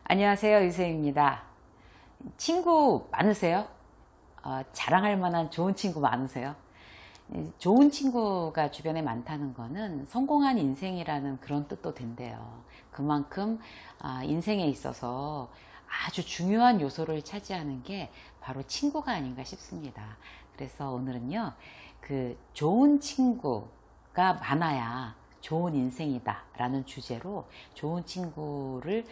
안녕하세요, 유쌤입니다. 친구 많으세요? 자랑할 만한 좋은 친구 많으세요? 좋은 친구가 주변에 많다는 거는 성공한 인생이라는 그런 뜻도 된대요. 그만큼 인생에 있어서 아주 중요한 요소를 차지하는 게 바로 친구가 아닌가 싶습니다. 그래서 오늘은요, 그 좋은 친구가 많아야 좋은 인생이다 라는 주제로 좋은 친구를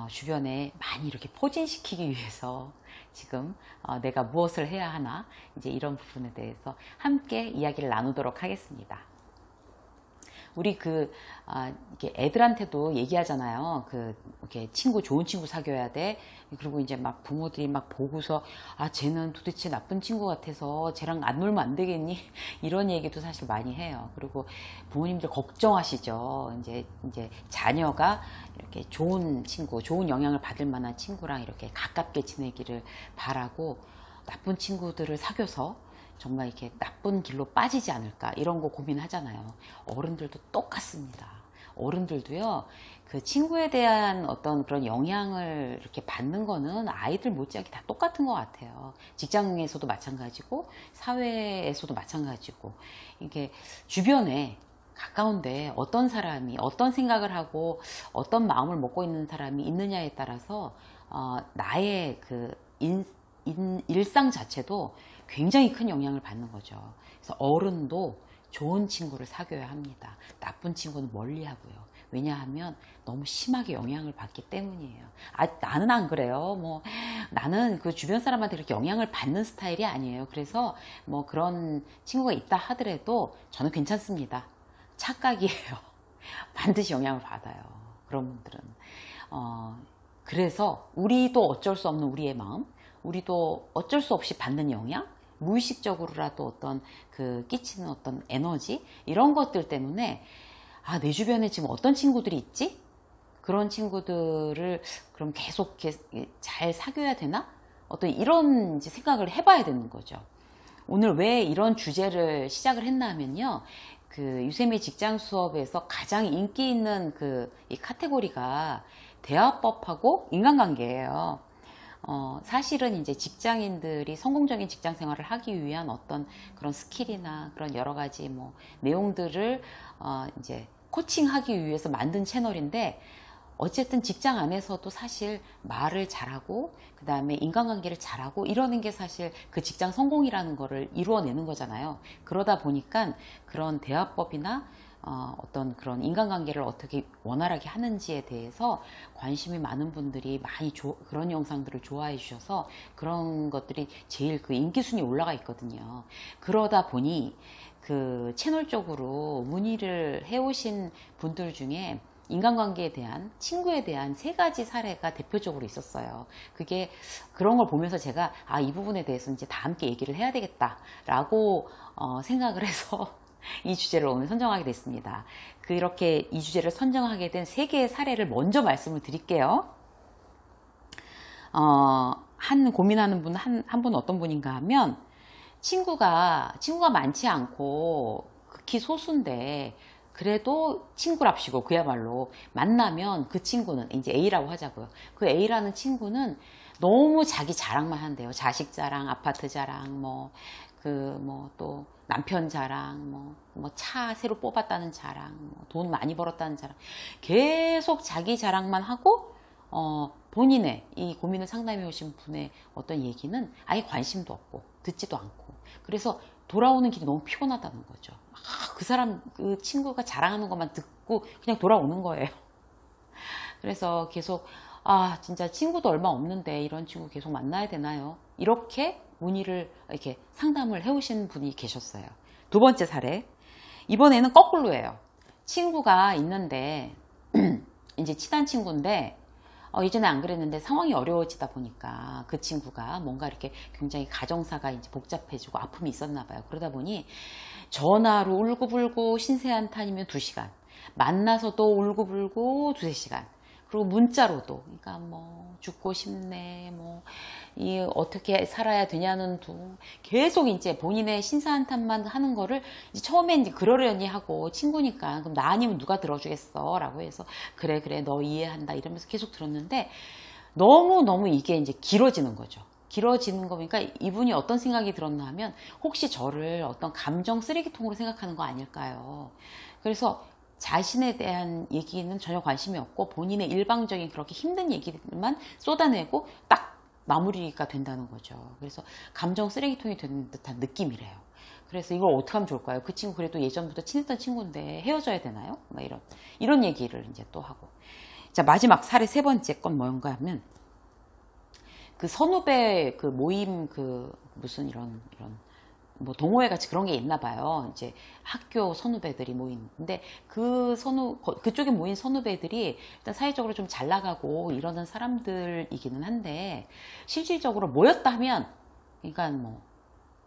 주변에 많이 이렇게 포진시키기 위해서 지금 내가 무엇을 해야 하나 이제 이런 부분에 대해서 함께 이야기를 나누도록 하겠습니다. 우리 이렇게 애들한테도 얘기하잖아요. 이렇게 좋은 친구 사귀어야 돼. 그리고 이제 막 부모들이 막 보고서, 쟤는 도대체 나쁜 친구 같아서 쟤랑 안 놀면 안 되겠니? 이런 얘기도 사실 많이 해요. 그리고 부모님들 걱정하시죠. 이제 자녀가 이렇게 좋은 친구, 좋은 영향을 받을 만한 친구랑 이렇게 가깝게 지내기를 바라고 나쁜 친구들을 사귀어서 정말 이렇게 나쁜 길로 빠지지 않을까 이런 거 고민하잖아요. 어른들도 똑같습니다. 어른들도요, 그 친구에 대한 어떤 그런 영향을 이렇게 받는 거는 아이들 못지않게 다 똑같은 것 같아요. 직장에서도 마찬가지고 사회에서도 마찬가지고 이게 주변에 가까운데 어떤 사람이 어떤 생각을 하고 어떤 마음을 먹고 있는 사람이 있느냐에 따라서 나의 일상 자체도 굉장히 큰 영향을 받는 거죠. 그래서 어른도 좋은 친구를 사귀어야 합니다. 나쁜 친구는 멀리 하고요. 왜냐하면 너무 심하게 영향을 받기 때문이에요. 나는 안 그래요. 나는 그 주변 사람한테 그렇게 영향을 받는 스타일이 아니에요. 그래서 그런 친구가 있다 하더라도 저는 괜찮습니다. 착각이에요. 반드시 영향을 받아요. 그런 분들은. 그래서 우리도 어쩔 수 없는 우리의 마음, 우리도 어쩔 수 없이 받는 영향, 무의식적으로라도 끼치는 어떤 에너지, 이런 것들 때문에, 내 주변에 지금 어떤 친구들이 있지? 그런 친구들을 그럼 계속 잘 사귀어야 되나? 어떤 이런 생각을 해봐야 되는 거죠. 오늘 왜 이런 주제를 시작을 했나 하면요. 유쌤의 직장 수업에서 가장 인기 있는 이 카테고리가 대화법하고 인간관계예요. 사실은 이제 직장인들이 성공적인 직장 생활을 하기 위한 어떤 그런 스킬이나 그런 여러 가지 내용들을 이제 코칭하기 위해서 만든 채널인데, 어쨌든 직장 안에서도 사실 말을 잘하고 그 다음에 인간관계를 잘하고 이러는 게 사실 그 직장 성공이라는 거를 이루어내는 거잖아요. 그러다 보니까 그런 대화법이나 어떤 그런 인간관계를 어떻게 원활하게 하는지에 대해서 관심이 많은 분들이 많이 그런 영상들을 좋아해 주셔서 그런 것들이 제일 인기 순위 올라가 있거든요. 그러다 보니 채널 쪽으로 문의를 해오신 분들 중에 인간관계에 대한, 친구에 대한 3가지 사례가 대표적으로 있었어요. 그런 걸 보면서 제가 이 부분에 대해서 이제 다 함께 얘기를 해야 되겠다라고 생각을 해서 이 주제를 오늘 선정하게 됐습니다. 그렇게 이 주제를 선정하게 된 3개의 사례를 먼저 말씀을 드릴게요. 고민하는 분, 한 분은 어떤 분인가 하면, 친구가 많지 않고 극히 소수인데, 그래도 친구랍시고 그야말로 만나면 그 친구는 이제 A라고 하자고요. 그 A라는 친구는 너무 자기 자랑만 한대요. 자식 자랑, 아파트 자랑, 또 남편 자랑, 차 새로 뽑았다는 자랑, 돈 많이 벌었다는 자랑. 계속 자기 자랑만 하고, 본인의 이 고민을 상담해 오신 분의 어떤 얘기는 아예 관심도 없고, 듣지도 않고. 그래서 돌아오는 길이 너무 피곤하다는 거죠. 그 친구가 자랑하는 것만 듣고 그냥 돌아오는 거예요. 그래서 계속, 진짜 친구도 얼마 없는데 이런 친구 계속 만나야 되나요? 이렇게 문의를, 이렇게 상담을 해오신 분이 계셨어요. 2번째 사례. 이번에는 거꾸로예요. 친구가 있는데, 이제 친한 친구인데, 예전에 안 그랬는데 상황이 어려워지다 보니까 그 친구가 뭔가 이렇게 굉장히 가정사가 이제 복잡해지고 아픔이 있었나 봐요. 그러다 보니 전화로 울고불고 신세한탄이면 2시간, 만나서도 울고불고 2-3시간, 그리고 문자로도, 그러니까 죽고 싶네, 어떻게 살아야 되냐는 계속 이제 본인의 신사한탄만 하는 거를 이제 처음엔 이제 그러려니 하고, 친구니까 그럼 나 아니면 누가 들어주겠어 라고 해서 그래 너 이해한다 이러면서 계속 들었는데, 너무너무 이게 이제 길어지는 거죠. 길어지는 거니까 이분이 어떤 생각이 들었나 하면 혹시 저를 어떤 감정 쓰레기통으로 생각하는 거 아닐까요? 그래서 자신에 대한 얘기는 전혀 관심이 없고 본인의 일방적인 그렇게 힘든 얘기만 쏟아내고 딱 마무리가 된다는 거죠. 그래서 감정 쓰레기통이 되는 듯한 느낌이래요. 그래서 이걸 어떻게 하면 좋을까요? 그 친구 그래도 예전부터 친했던 친구인데 헤어져야 되나요? 막 이런 얘기를 이제 또 하고. 자, 마지막 사례 세 번째 건 뭔가 하면 그 선후배 그 모임 그 무슨 이런 뭐 동호회 같이 그런 게 있나 봐요. 이제 학교 선후배들이 모이는데 그쪽에 모인 선후배들이 일단 사회적으로 좀 잘 나가고 이러는 사람들이기는 한데 실질적으로 모였다 하면 그러니까 뭐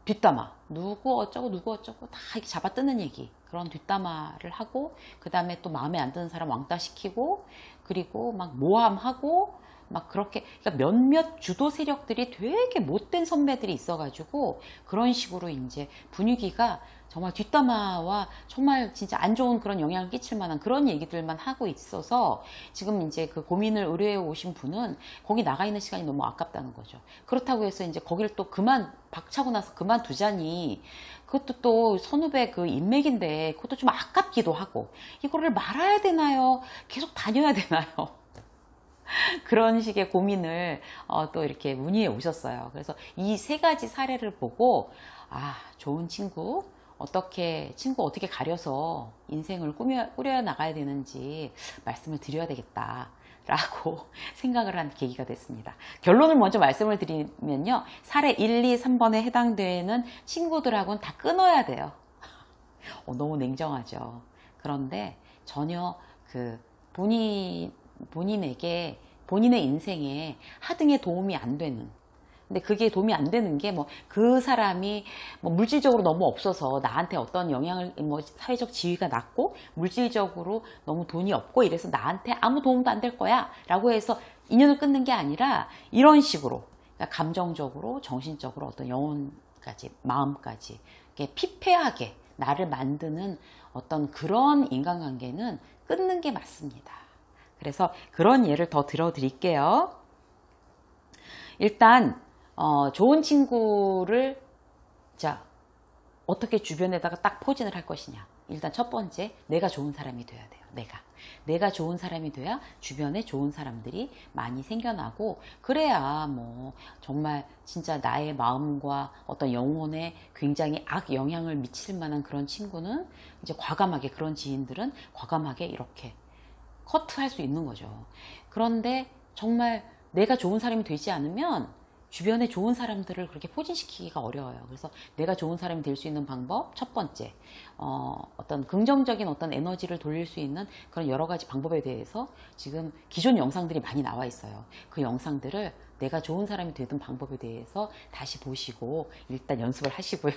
뒷담화 누구 어쩌고 다 이렇게 잡아뜯는 얘기 그런 뒷담화를 하고 그 다음에 또 마음에 안 드는 사람 왕따 시키고 그리고 막 모함하고 막 그렇게 그러니까 몇몇 주도 세력들이 되게 못된 선배들이 있어가지고 그런 식으로 이제 분위기가 정말 뒷담화와 정말 진짜 안 좋은 그런 영향을 끼칠 만한 그런 얘기들만 하고 있어서 지금 이제 그 고민을 의뢰해 오신 분은 거기 나가 있는 시간이 너무 아깝다는 거죠. 그렇다고 해서 이제 거기를 또 박차고 나서 그만두자니 그것도 또 선후배 그 인맥인데 그것도 좀 아깝기도 하고 이거를 말아야 되나요? 계속 다녀야 되나요? 그런 식의 고민을 또 이렇게 문의해 오셨어요. 그래서 이 세 가지 사례를 보고 좋은 친구 어떻게 가려서 인생을 꾸려 나가야 되는지 말씀을 드려야 되겠다 라고 생각을 한 계기가 됐습니다. 결론을 먼저 말씀을 드리면요, 사례 1, 2, 3번에 해당되는 친구들하고는 다 끊어야 돼요. 너무 냉정하죠. 그런데 전혀 그 본인의 인생에 하등의 도움이 안 되는, 근데 그게 도움이 안 되는 게 뭐 그 사람이 뭐 물질적으로 너무 없어서 나한테 어떤 영향을 뭐 사회적 지위가 낮고 물질적으로 너무 돈이 없고 이래서 나한테 아무 도움도 안 될 거야 라고 해서 인연을 끊는 게 아니라 이런 식으로 그러니까 감정적으로 정신적으로 어떤 영혼까지 마음까지 이렇게 피폐하게 나를 만드는 어떤 그런 인간관계는 끊는 게 맞습니다. 그래서 그런 예를 더 들어드릴게요. 일단 좋은 친구를 어떻게 주변에다가 딱 포진을 할 것이냐. 일단 첫 번째, 내가 좋은 사람이 돼야 돼요. 내가 좋은 사람이 돼야 주변에 좋은 사람들이 많이 생겨나고 그래야 뭐 정말 진짜 나의 마음과 어떤 영혼에 굉장히 악 영향을 미칠 만한 그런 친구는 이제 과감하게 그런 지인들은 과감하게 이렇게 커트할 수 있는 거죠. 그런데 정말 내가 좋은 사람이 되지 않으면 주변에 좋은 사람들을 그렇게 포진시키기가 어려워요. 그래서 내가 좋은 사람이 될 수 있는 방법 첫 번째, 어떤 긍정적인 어떤 에너지를 돌릴 수 있는 그런 여러 가지 방법에 대해서 지금 기존 영상들이 많이 나와 있어요. 그 영상들을 내가 좋은 사람이 되는 방법에 대해서 다시 보시고 일단 연습을 하시고요.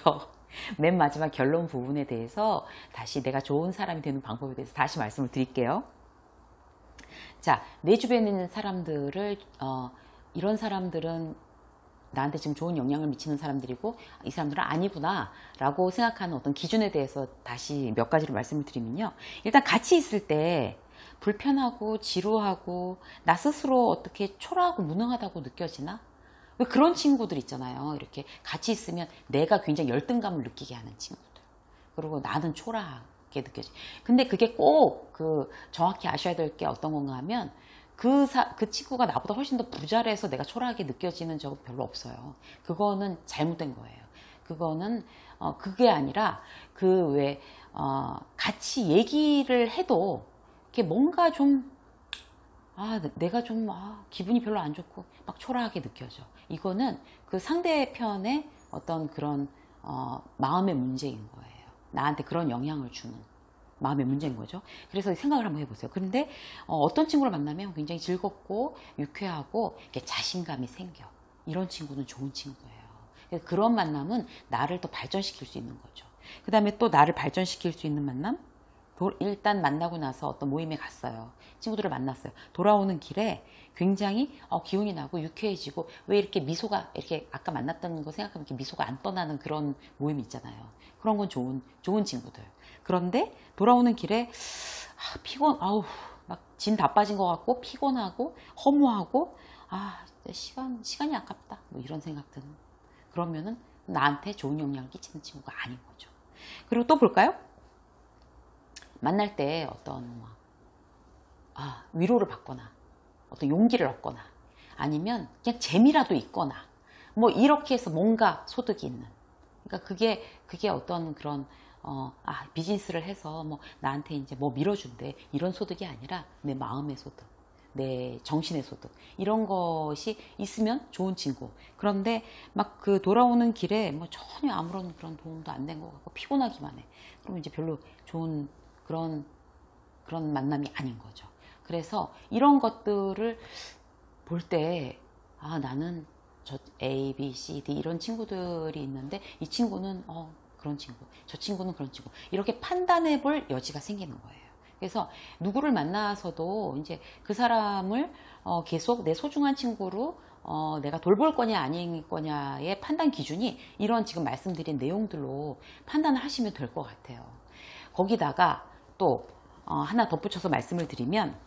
맨 마지막 결론 부분에 대해서 다시 내가 좋은 사람이 되는 방법에 대해서 다시 말씀을 드릴게요. 자, 내 주변에 있는 사람들을 이런 사람들은 나한테 지금 좋은 영향을 미치는 사람들이고 이 사람들은 아니구나 라고 생각하는 어떤 기준에 대해서 다시 몇 가지를 말씀을 드리면요, 일단 같이 있을 때 불편하고 지루하고 나 스스로 어떻게 초라하고 무능하다고 느껴지나? 왜 그런 친구들 있잖아요. 이렇게 같이 있으면 내가 굉장히 열등감을 느끼게 하는 친구들, 그리고 나는 초라하게 느껴지. 근데 그게 꼭 정확히 아셔야 될 게 어떤 건가 하면 그 친구가 나보다 훨씬 더 부자라서 내가 초라하게 느껴지는 적은 별로 없어요. 그거는 잘못된 거예요. 그거는 그게 아니라 같이 얘기를 해도 이렇게 뭔가 좀 내가 좀 기분이 별로 안 좋고 막 초라하게 느껴져. 이거는 그 상대편의 어떤 그런 마음의 문제인 거예요. 나한테 그런 영향을 주는 마음의 문제인 거죠. 그래서 생각을 한번 해보세요. 그런데 어떤 친구를 만나면 굉장히 즐겁고 유쾌하고 이렇게 자신감이 생겨. 이런 친구는 좋은 친구예요. 그래서 그런 만남은 나를 더 발전시킬 수 있는 거죠. 그 다음에 또 나를 발전시킬 수 있는 만남? 일단 만나고 나서 어떤 모임에 갔어요. 친구들을 만났어요. 돌아오는 길에 굉장히 기운이 나고 유쾌해지고, 왜 이렇게 미소가 이렇게 아까 만났던 거 생각하면 이렇게 미소가 안 떠나는 그런 모임이 있잖아요. 그런 건 좋은 친구들. 그런데 돌아오는 길에 나 막 진 다 빠진 것 같고 피곤하고 허무하고 아 시간이 아깝다 뭐 이런 생각 드는, 그러면은 나한테 좋은 영향을 끼치는 친구가 아닌 거죠. 그리고 또 볼까요? 만날 때 어떤 위로를 받거나 어떤 용기를 얻거나 아니면 그냥 재미라도 있거나 뭐 이렇게 해서 뭔가 소득이 있는, 그러니까 그게 어떤 그런 비즈니스를 해서 뭐 나한테 이제 뭐 밀어준대 이런 소득이 아니라 내 마음의 소득, 내 정신의 소득, 이런 것이 있으면 좋은 친구. 그런데 막 그 돌아오는 길에 뭐 전혀 아무런 그런 도움도 안 된 것 같고 피곤하기만 해. 그러면 이제 별로 좋은 그런 만남이 아닌 거죠. 그래서 이런 것들을 볼 때 나는 저 A, B, C, D 이런 친구들이 있는데 이 친구는 그런 친구, 저 친구는 그런 친구, 이렇게 판단해 볼 여지가 생기는 거예요. 그래서 누구를 만나서도 이제 그 사람을 계속 내 소중한 친구로 내가 돌볼 거냐 아닐 거냐의 판단 기준이 이런 지금 말씀드린 내용들로 판단을 하시면 될 것 같아요. 거기다가 또 하나 덧붙여서 말씀을 드리면,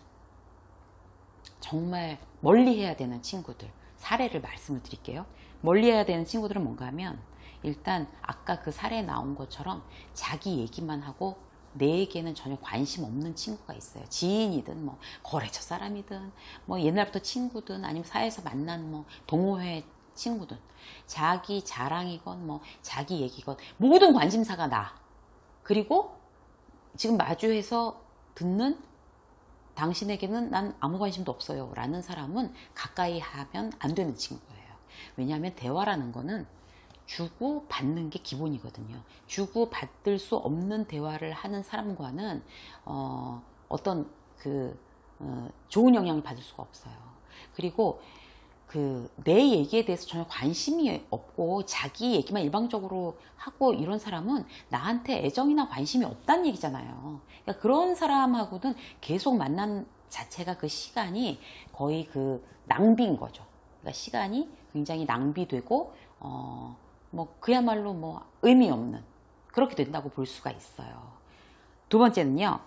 정말 멀리 해야 되는 친구들 사례를 말씀을 드릴게요. 멀리 해야 되는 친구들은 뭔가 하면, 일단 아까 그 사례에 나온 것처럼 자기 얘기만 하고 내에게는 전혀 관심 없는 친구가 있어요. 지인이든 뭐 거래처 사람이든 뭐 옛날부터 친구든 아니면 사회에서 만난 뭐 동호회 친구든, 자기 자랑이건 뭐 자기 얘기건 모든 관심사가 나. 그리고 지금 마주해서 듣는 당신에게는 난 아무 관심도 없어요 라는 사람은 가까이 하면 안 되는 친구예요. 왜냐하면 대화라는 거는 주고 받는 게 기본이거든요. 주고 받을 수 없는 대화를 하는 사람과는 어떤 좋은 영향을 받을 수가 없어요. 그리고 내 얘기에 대해서 전혀 관심이 없고 자기 얘기만 일방적으로 하고 이런 사람은 나한테 애정이나 관심이 없다는 얘기잖아요. 그러니까 그런 사람하고는 계속 만난 자체가 그 시간이 거의 낭비인 거죠. 그러니까 시간이 굉장히 낭비되고 뭐 그야말로 뭐 의미 없는, 그렇게 된다고 볼 수가 있어요. 두 번째는요,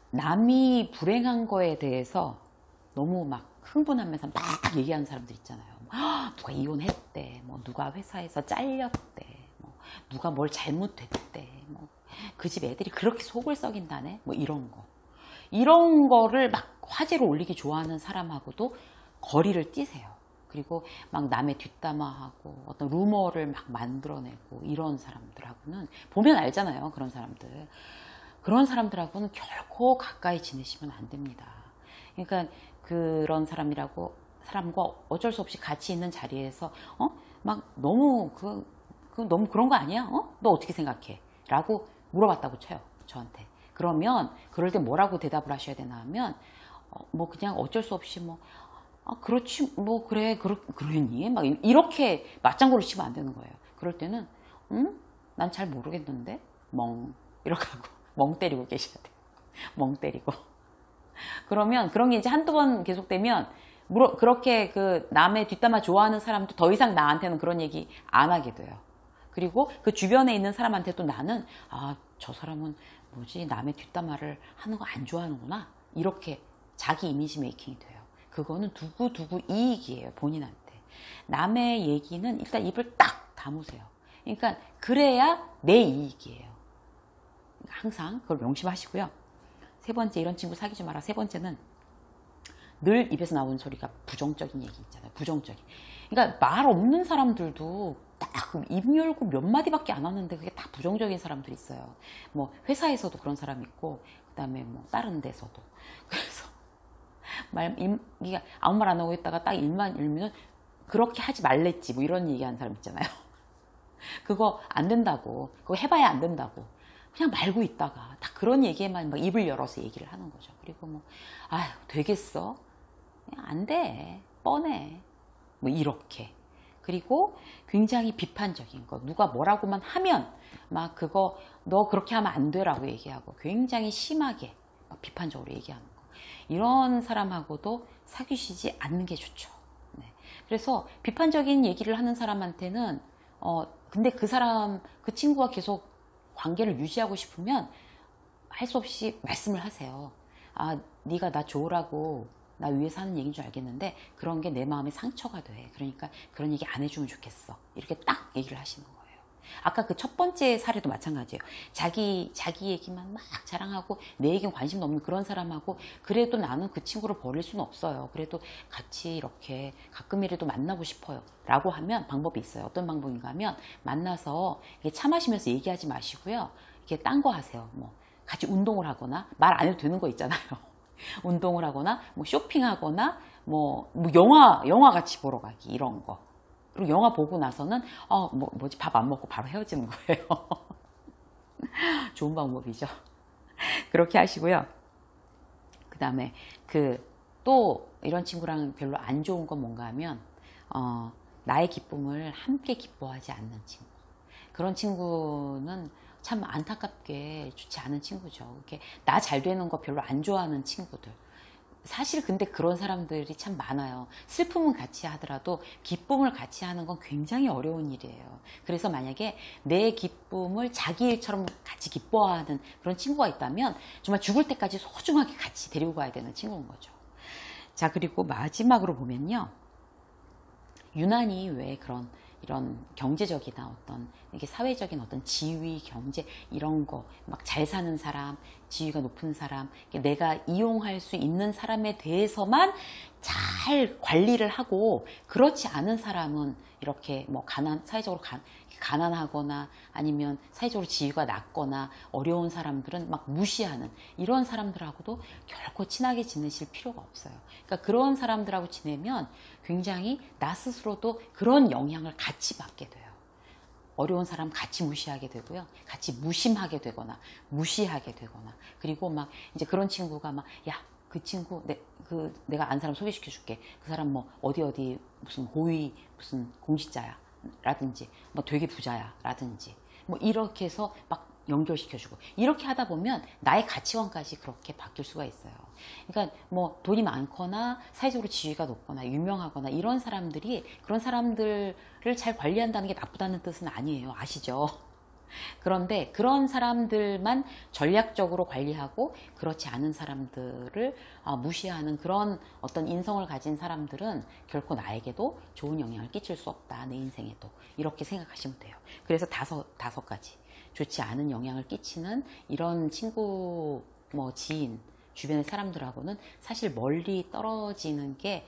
남이 불행한 거에 대해서 너무 막 흥분하면서 막 얘기하는 사람들 있잖아요. 누가 이혼했대, 뭐 누가 회사에서 잘렸대, 뭐 누가 뭘 잘못했대, 뭐 그 집 애들이 그렇게 속을 썩인다네, 뭐 이런 거를 막 화제로 올리기 좋아하는 사람하고도 거리를 띄세요. 그리고 막 남의 뒷담화하고 어떤 루머를 막 만들어내고 이런 사람들하고는, 보면 알잖아요. 그런 사람들하고는 결코 가까이 지내시면 안 됩니다. 그러니까 그런 사람과 어쩔 수 없이 같이 있는 자리에서 막 너무 너무 그런 거 아니야? 너 어떻게 생각해? 라고 물어봤다고 쳐요, 저한테. 그러면 그럴 때 뭐라고 대답을 하셔야 되나 하면 뭐 그냥 어쩔 수 없이 뭐 그렇지 뭐 그래 그러니 막 이렇게 맞장구를 치면 안 되는 거예요. 그럴 때는 난 잘 모르겠는데 이렇게 하고 멍 때리고 계셔야 돼요. 멍 때리고. 그러면 그런 게 이제 한두 번 계속되면 그렇게 남의 뒷담화 좋아하는 사람도 더 이상 나한테는 그런 얘기 안 하게 돼요. 그리고 그 주변에 있는 사람한테도 나는 저 사람은 뭐지, 남의 뒷담화를 하는 거 안 좋아하는구나, 이렇게 자기 이미지 메이킹이 돼요. 그거는 두고두고 이익이에요, 본인한테. 남의 얘기는 일단 입을 딱 다무세요. 그러니까 그래야 내 이익이에요. 항상 그걸 명심하시고요. 세 번째, 이런 친구 사귀지 마라. 세 번째는 늘 입에서 나오는 소리가 부정적인 얘기 있잖아요. 부정적인. 그러니까 말 없는 사람들도 딱 입 열고 몇 마디밖에 안 하는데 그게 다 부정적인 사람들이 있어요. 뭐 회사에서도 그런 사람 있고, 그 다음에 뭐 다른 데서도. 그래서 아무 말 안 하고 있다가 딱 입만 열면 그렇게 하지 말랬지 뭐 이런 얘기하는 사람 있잖아요. 그거 안 된다고, 그거 해봐야 안 된다고, 그냥 말고 있다가 다 그런 얘기에만 막 입을 열어서 얘기를 하는 거죠. 그리고 뭐 되겠어? 그냥 안 돼, 뻔해, 뭐 이렇게. 그리고 굉장히 비판적인 거, 누가 뭐라고만 하면 막 그거 너 그렇게 하면 안 돼라고 얘기하고 굉장히 심하게 막 비판적으로 얘기하는 거, 이런 사람하고도 사귀시지 않는 게 좋죠. 네. 그래서 비판적인 얘기를 하는 사람한테는 근데 그 친구와 계속 관계를 유지하고 싶으면 할 수 없이 말씀을 하세요. 네가 나 좋으라고 나 위해서 하는 얘기인 줄 알겠는데 그런 게 내 마음에 상처가 돼. 그러니까 그런 얘기 안 해주면 좋겠어. 이렇게 딱 얘기를 하시는 거예요. 아까 그 첫 번째 사례도 마찬가지예요. 자기 얘기만 막 자랑하고 내 얘기는 관심도 없는 그런 사람하고 그래도 나는 그 친구를 버릴 수는 없어요. 그래도 같이 이렇게 가끔이라도 만나고 싶어요. 라고 하면 방법이 있어요. 어떤 방법인가 하면 만나서 차 마시면서 얘기하지 마시고요. 이렇게 딴 거 하세요. 뭐 같이 운동을 하거나 말 안 해도 되는 거 있잖아요. 운동을 하거나 뭐 쇼핑하거나 뭐 영화 같이 보러 가기 이런 거. 그리고 영화 보고 나서는 뭐지 밥 안 먹고 바로 헤어지는 거예요. 좋은 방법이죠. 그렇게 하시고요. 그 다음에 또 이런 친구랑 별로 안 좋은 건 뭔가 하면 나의 기쁨을 함께 기뻐하지 않는 친구. 그런 친구는 참 안타깝게 좋지 않은 친구죠. 이렇게 나 잘 되는 거 별로 안 좋아하는 친구들. 사실 근데 그런 사람들이 참 많아요. 슬픔은 같이 하더라도 기쁨을 같이 하는 건 굉장히 어려운 일이에요. 그래서 만약에 내 기쁨을 자기 일처럼 같이 기뻐하는 그런 친구가 있다면 정말 죽을 때까지 소중하게 같이 데리고 가야 되는 친구인 거죠. 자, 그리고 마지막으로 보면요. 유난히 왜 이런 경제적이나 어떤 이게 사회적인 어떤 지위, 경제 이런 거 막 잘 사는 사람, 지위가 높은 사람, 내가 이용할 수 있는 사람에 대해서만 잘 관리를 하고 그렇지 않은 사람은 이렇게 뭐 사회적으로 가난하거나 아니면 사회적으로 지위가 낮거나 어려운 사람들은 막 무시하는 이런 사람들하고도 결코 친하게 지내실 필요가 없어요. 그러니까 그런 사람들하고 지내면 굉장히 나 스스로도 그런 영향을 같이 받게 돼요. 어려운 사람 같이 무시하게 되고요. 같이 무심하게 되거나 무시하게 되거나 그리고 막 이제 그런 친구가 막 그 친구 내가 아는 사람 소개시켜 줄게. 그 사람 뭐 어디 무슨 고위 무슨 공직자야 라든지 뭐 되게 부자야 라든지 뭐 이렇게 해서 막 연결시켜주고 이렇게 하다 보면 나의 가치관까지 그렇게 바뀔 수가 있어요. 그러니까 뭐 돈이 많거나 사회적으로 지위가 높거나 유명하거나 이런 사람들이 그런 사람들을 잘 관리한다는 게 나쁘다는 뜻은 아니에요. 아시죠? 그런데 그런 사람들만 전략적으로 관리하고 그렇지 않은 사람들을 무시하는 그런 어떤 인성을 가진 사람들은 결코 나에게도 좋은 영향을 끼칠 수 없다. 내 인생에도. 이렇게 생각하시면 돼요. 그래서 다섯 가지. 좋지 않은 영향을 끼치는 이런 친구, 지인, 주변의 사람들하고는 사실 멀리 떨어지는 게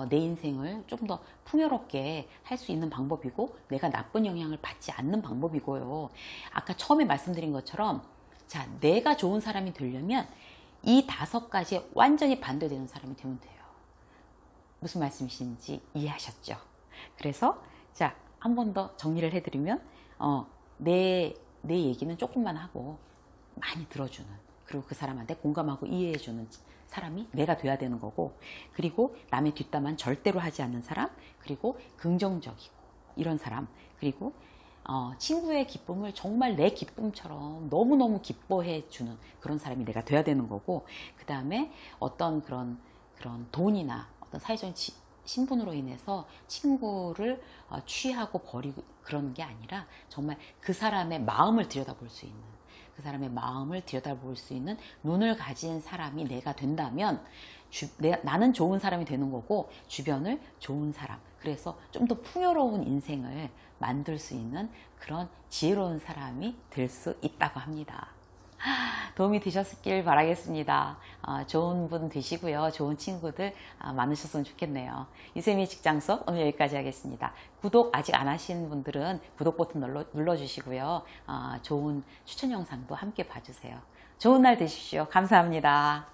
내 인생을 좀 더 풍요롭게 할 수 있는 방법이고 내가 나쁜 영향을 받지 않는 방법이고요. 아까 처음에 말씀드린 것처럼 자, 내가 좋은 사람이 되려면 이 5가지에 완전히 반대되는 사람이 되면 돼요. 무슨 말씀이신지 이해하셨죠? 그래서 자, 한 번 더 정리를 해드리면 내 얘기는 조금만 하고 많이 들어주는 그리고 그 사람한테 공감하고 이해해주는 사람이 내가 돼야 되는 거고 그리고 남의 뒷담화는 절대로 하지 않는 사람 그리고 긍정적이고 이런 사람 그리고 친구의 기쁨을 정말 내 기쁨처럼 너무너무 기뻐해 주는 그런 사람이 내가 돼야 되는 거고 그 다음에 어떤 그런 돈이나 어떤 사회적인 신분으로 인해서 친구를 취하고 버리고 그런 게 아니라 정말 그 사람의 마음을 들여다볼 수 있는 그 사람의 마음을 들여다볼 수 있는 눈을 가진 사람이 내가 된다면 나는 좋은 사람이 되는 거고 주변을 좋은 사람 그래서 좀 더 풍요로운 인생을 만들 수 있는 그런 지혜로운 사람이 될 수 있다고 합니다. 도움이 되셨길 바라겠습니다. 좋은 분 되시고요. 좋은 친구들 많으셨으면 좋겠네요. 유세미의 직장 수업 오늘 여기까지 하겠습니다. 구독 아직 안 하신 분들은 구독 버튼 눌러주시고요. 좋은 추천 영상도 함께 봐주세요. 좋은 날 되십시오. 감사합니다.